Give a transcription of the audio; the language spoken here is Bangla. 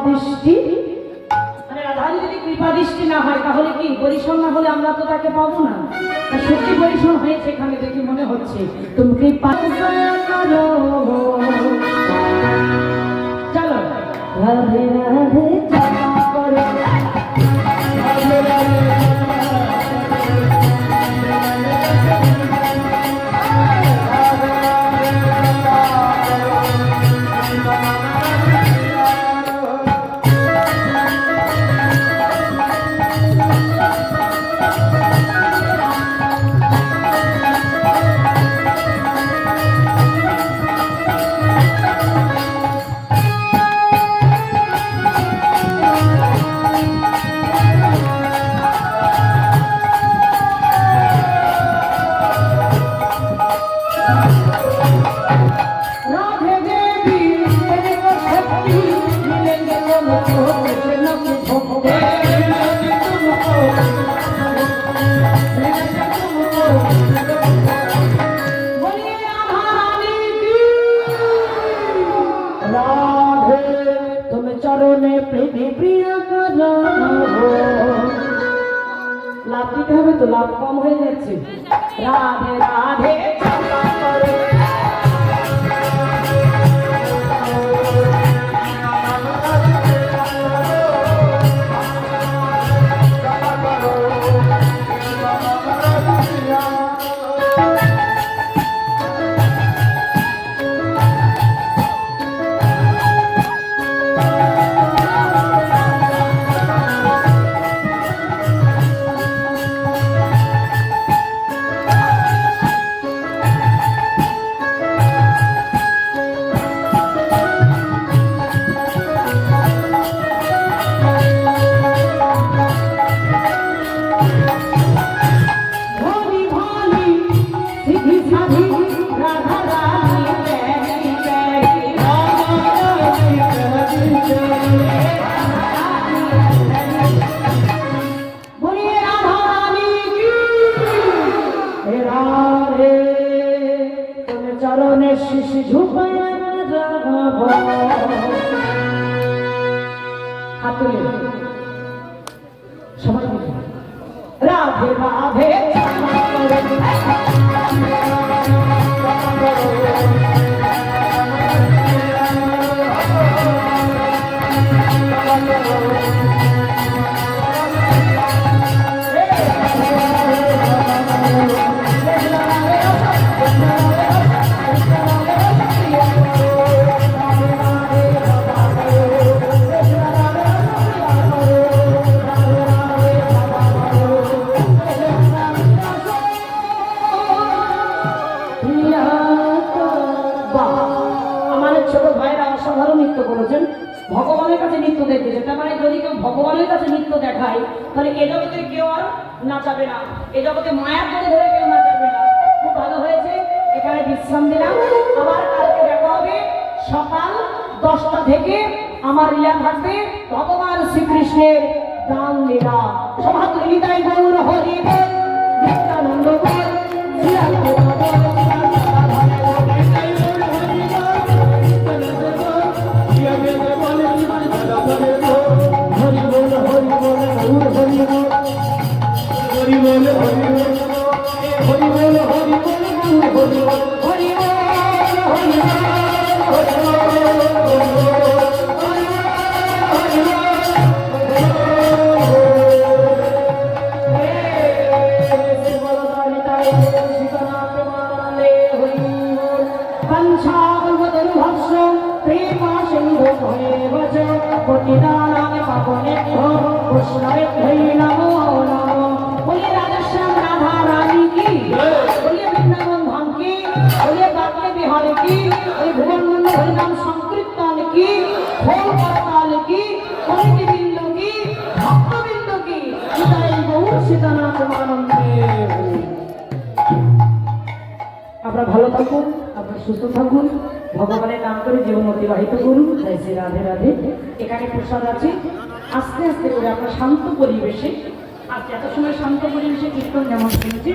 দৃষ্টি, মানে রাধার যদি কৃপা দৃষ্টি না হয় তাহলে কি পরিশ্রম না হলে আমরা তো তাকে পাবো না। সত্যি পরিশ্রম হয়েছে এখানে দেখি মনে হচ্ছে। তুমি কৃপা করো, চলো রাধে রাধে করো। লাভ দিতে হবে তো, লাভ কম হয়ে যাচ্ছে। রাধে রাধে চরণের শিশু ঝুঁকায়া হাত তুলে সবাই রাধে রাধে ভগবানের কাছে নৃত্য দেখতেছে। তার মানে যদি কেউ ভগবানের কাছে নৃত্য দেখায় তাহলে এ জগতে কেউ আর নাচাবে না, এ জগতে মায়ার ধরে ধরে কেউ নাচাবে না। খুব ভালো হয়েছে, এখানে বিশ্রাম দিলাম। আবার কালকে দেখা হবে সকাল 10টা থেকে। আমার লীলা থাকবে ভগবান শ্রীকৃষ্ণের গান লীলা। সভা নিতাই গৌর হরি বল, নিত্যানন্দ বল, আপনারা ভালো থাকুন, আপনারা সুস্থ থাকুন, ভগবানের নাম করে জীবন অতিবাহিত করুন। জয় শ্রী রাধে রাধে। এখানে প্রসাদ আছে, আস্তে আস্তে করে আপনার শান্ত পরিবেশে, আজ এত সময় শান্ত পরিবেশে কীর্তন যেমন শুনছি